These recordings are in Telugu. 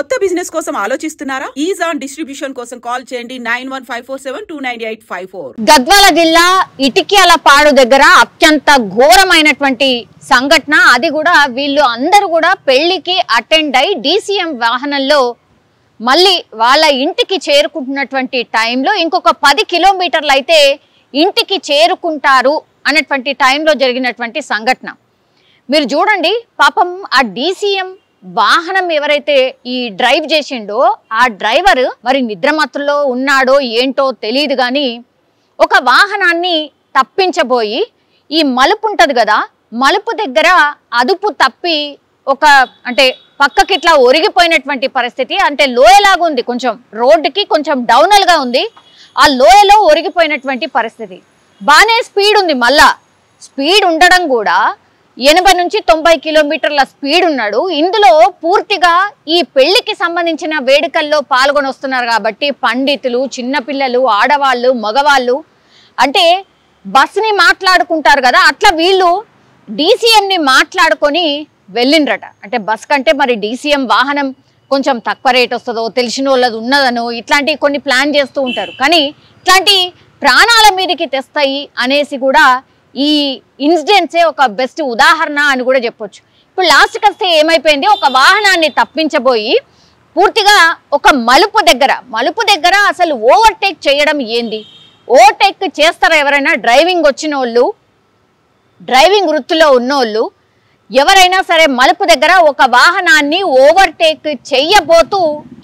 కొత్త బిజినెస్ కోసం ఆలోచిస్తున్నారా? ఈజాన్ డిస్ట్రిబ్యూషన్ కోసం కాల్ చేయండి 9154729854. గద్వాల జిల్లా ఇటిక్యాలపాడు దగ్గర అత్యంత ఘోరమైనటువంటి సంఘటన. అది కూడా వీళ్ళు అందరూ కూడా పెళ్లికి అటెండ్ అయి DCM వాహనంలో మళ్ళీ వాళ్ళ ఇంటికి చేరుకుంటున్నటువంటి టైంలో ఇంకొక 10 కిలోమీటర్లు అయితే ఇంటికి చేరుకుంటారు అన్నటువంటి టైంలో జరిగినటువంటి సంఘటన. మీరు చూడండి, పాపం ఆ DCM వాహనం ఎవరైతే ఈ డ్రైవ్ చేసిండో ఆ డ్రైవర్ మరి నిద్రమత్తులో ఉన్నాడో ఏంటో తెలియదు, కానీ ఒక వాహనాన్ని తప్పించబోయి ఈ మలుపు ఉంటుంది కదా, మలుపు దగ్గర అదుపు తప్పి ఒక అంటే పక్కకి ఇట్లా ఒరిగిపోయినటువంటి పరిస్థితి. అంటే లోయలాగా ఉంది, కొంచెం రోడ్డుకి కొంచెం డౌనల్గా ఉంది, ఆ లోయలో ఒరిగిపోయినటువంటి పరిస్థితి. బాగానే స్పీడ్ ఉంది, మళ్ళా స్పీడ్ ఉండడం కూడా 80 నుంచి 90 కిలోమీటర్ల స్పీడ్ ఉన్నాడు. ఇందులో పూర్తిగా ఈ పెళ్లికి సంబంధించిన వేడుకల్లో పాల్గొని వస్తున్నారు కాబట్టి పండితులు, చిన్నపిల్లలు, ఆడవాళ్ళు, మగవాళ్ళు అంటే బస్ని మాట్లాడుకుంటారు కదా, అట్లా వీళ్ళు DCMని మాట్లాడుకొని వెళ్ళిండ్రట. అంటే బస్ కంటే మరి DCM వాహనం కొంచెం తక్కువ రేట్ వస్తుందో, తెలిసిన వాళ్ళది ఉన్నదనో ఇట్లాంటి కొన్ని ప్లాన్ చేస్తూ ఉంటారు. కానీ ఇట్లాంటి ప్రాణాల మీదకి తెస్తాయి అనేసి కూడా ఈ ఇన్సిడెంట్సే ఒక బెస్ట్ ఉదాహరణ అని కూడా చెప్పొచ్చు. ఇప్పుడు లాస్ట్కి వస్తే ఏమైపోయింది, ఒక వాహనాన్ని తప్పించబోయి పూర్తిగా ఒక మలుపు దగ్గర అసలు ఓవర్టేక్ చేయడం ఏంది? ఓవర్టేక్ చేస్తారా ఎవరైనా? డ్రైవింగ్ వచ్చిన వాళ్ళు, డ్రైవింగ్ వృత్తిలో ఉన్నోళ్ళు ఎవరైనా సరే మలుపు దగ్గర ఒక వాహనాన్ని ఓవర్టేక్ చెయ్యబోతూ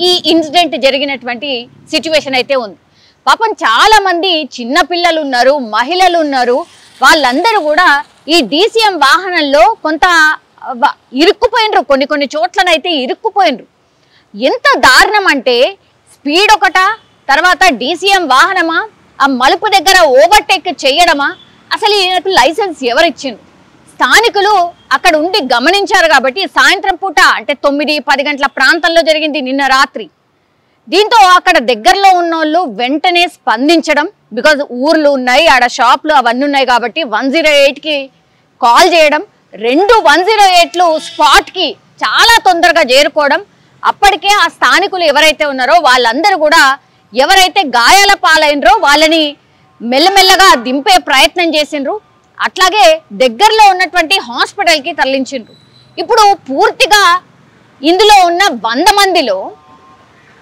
ఈ ఇన్సిడెంట్ జరిగినటువంటి సిచ్యువేషన్ అయితే ఉంది. పాపం చాలా మంది చిన్నపిల్లలు ఉన్నారు, మహిళలు ఉన్నారు, వాళ్ళందరూ కూడా ఈ DCM వాహనంలో కొంత ఇరుక్కుపోయినరు, కొన్ని చోట్లనైతే ఇరుక్కుపోయినరు. ఎంత దారుణం అంటే స్పీడ్ ఒకట, తర్వాత DCM వాహనమా, ఆ మలుపు దగ్గర ఓవర్టేక్ చేయడమా? అసలు ఈయనకు లైసెన్స్ ఎవరిచ్చిండ్రు? స్థానికులు అక్కడ ఉండి గమనించారు కాబట్టి సాయంత్రం పూట అంటే 9-10 గంటల ప్రాంతంలో జరిగింది నిన్న రాత్రి. దీంతో అక్కడ దగ్గరలో ఉన్నోళ్ళు వెంటనే స్పందించడం, బికాజ్ ఊర్లు ఉన్నాయి, ఆడ షాప్లు అవన్నీ ఉన్నాయి కాబట్టి 108కి కాల్ చేయడం, 2 108లు స్పాట్కి చాలా తొందరగా చేరుకోవడం. అప్పటికే ఆ స్థానికులు ఎవరైతే ఉన్నారో వాళ్ళందరూ కూడా ఎవరైతే గాయాల పాలైనరో వాళ్ళని మెల్లమెల్లగా దింపే ప్రయత్నం చేసిండ్రు. అట్లాగే దగ్గరలో ఉన్నటువంటి హాస్పిటల్కి తరలించిండ్రు. ఇప్పుడు పూర్తిగా ఇందులో ఉన్న 100 మందిలో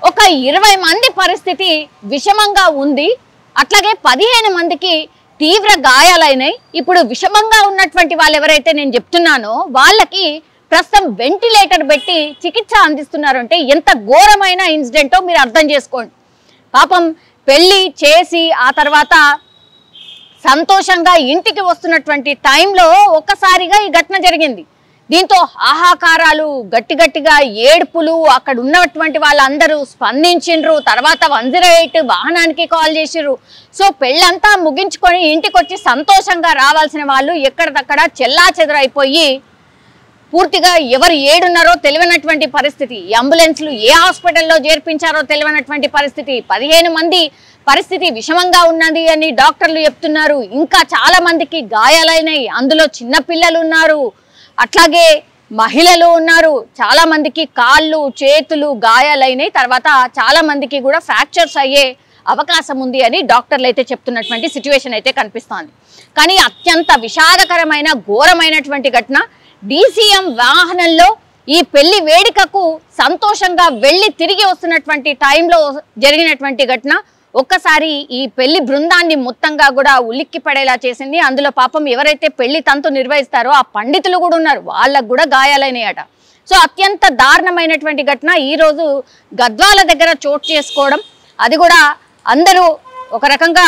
ఒక 20 మంది పరిస్థితి విషమంగా ఉంది. అట్లాగే 15 మందికి తీవ్ర గాయాలైనాయి. ఇప్పుడు విషమంగా ఉన్నటువంటి వాళ్ళు ఎవరైతే నేను చెప్తున్నానో వాళ్ళకి ప్రస్తుతం వెంటిలేటర్ పెట్టి చికిత్స అందిస్తున్నారు. అంటే ఎంత ఘోరమైన ఇన్సిడెంటో మీరు అర్థం చేసుకోండి. పాపం పెళ్ళి చేసి ఆ తర్వాత సంతోషంగా ఇంటికి వస్తున్నటువంటి టైంలో ఒక్కసారిగా ఈ ఘటన జరిగింది. దీంతో ఆహాకారాలు, గట్టిగా ఏడుపులు, అక్కడ ఉన్నటువంటి వాళ్ళందరూ స్పందించిండ్రు. తర్వాత 108 వాహనానికి కాల్ చేసిర్రు. సో పెళ్ళంతా ముగించుకొని ఇంటికి వచ్చి సంతోషంగా రావాల్సిన వాళ్ళు ఎక్కడిదక్కడ చెల్లాచెదరైపోయి పూర్తిగా ఎవరు ఏడున్నారో తెలియనటువంటి పరిస్థితి, అంబులెన్స్లు ఏ హాస్పిటల్లో చేర్పించారో తెలియనటువంటి పరిస్థితి, 15 మంది పరిస్థితి విషమంగా ఉన్నది అని డాక్టర్లు చెప్తున్నారు. ఇంకా చాలా మందికి గాయాలైనాయి, అందులో చిన్నపిల్లలు ఉన్నారు, అట్లాగే మహిళలు ఉన్నారు, చాలా మందికి కాళ్ళు చేతులు గాయాలైనాయి. తర్వాత చాలా మందికి కూడా ఫ్రాక్చర్స్ అయ్యే అవకాశం ఉంది అని డాక్టర్లు అయితే చెప్తున్నటువంటి సిచ్యువేషన్ అయితే కనిపిస్తోంది. కానీ అత్యంత విషాదకరమైన ఘోరమైనటువంటి ఘటన. DCM వాహనంలో ఈ పెళ్లి వేడుకకు సంతోషంగా వెళ్ళి తిరిగి వస్తున్నటువంటి టైంలో జరిగినటువంటి ఘటన ఒక్కసారి ఈ పెళ్లి బృందాన్ని మొత్తంగా కూడా ఉలిక్కి పడేలా చేసింది. అందులో పాపం ఎవరైతే పెళ్లి తంతు నిర్వహిస్తారో ఆ పండితులు కూడా ఉన్నారు, వాళ్ళకు కూడా గాయాలైనాయట. సో అత్యంత దారుణమైనటువంటి ఘటన ఈరోజు గద్వాల దగ్గర చోటు చేసుకోవడం, అది కూడా అందరూ ఒక రకంగా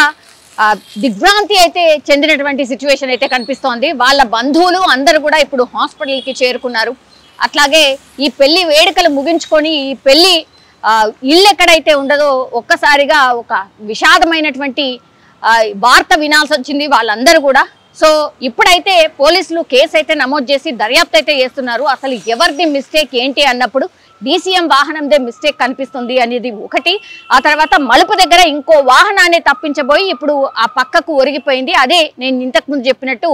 దిగ్భ్రాంతి అయితే చెందినటువంటి సిచ్యువేషన్ అయితే కనిపిస్తోంది. వాళ్ళ బంధువులు అందరూ కూడా ఇప్పుడు హాస్పిటల్కి చేరుకున్నారు. అట్లాగే ఈ పెళ్లి వేడుకలు ముగించుకొని ఈ పెళ్లి ఇల్లు ఎక్కడైతే ఉండదో ఒక్కసారిగా ఒక విషాదమైనటువంటి వార్త వినాల్సి వచ్చింది వాళ్ళందరూ కూడా. సో ఇప్పుడైతే పోలీసులు కేసు అయితే నమోదు చేసి దర్యాప్తు అయితే చేస్తున్నారు. అసలు ఎవరిది మిస్టేక్ ఏంటి అన్నప్పుడు DCM వాహనందే మిస్టేక్ కనిపిస్తుంది అనేది ఒకటి. ఆ తర్వాత మలుపు దగ్గర ఇంకో వాహనాన్ని తప్పించబోయి ఇప్పుడు ఆ పక్కకు ఒరిగిపోయింది. అదే నేను ఇంతకుముందు చెప్పినట్టు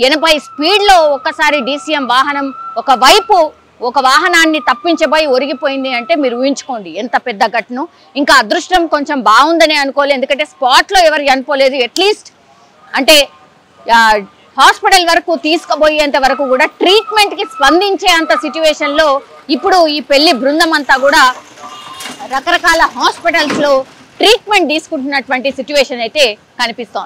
80 స్పీడ్లో ఒక్కసారి DCM వాహనం ఒక వైపు ఒక వాహనాన్ని తప్పించబోయి ఒరిగిపోయింది అంటే మీరు ఊహించుకోండి ఎంత పెద్ద ఘటన. ఇంకా అదృష్టం కొంచెం బాగుందని అనుకోలేదు, ఎందుకంటే స్పాట్లో ఎవరు చనిపోలేదు. అట్లీస్ట్ అంటే హాస్పిటల్ వరకు తీసుకుపోయేంత వరకు కూడా ట్రీట్మెంట్కి స్పందించే అంత సిచ్యువేషన్లో ఇప్పుడు ఈ పెళ్లి బృందం అంతా కూడా రకరకాల హాస్పిటల్స్లో ట్రీట్మెంట్ తీసుకుంటున్నటువంటి సిచ్యువేషన్ అయితే కనిపిస్తోంది.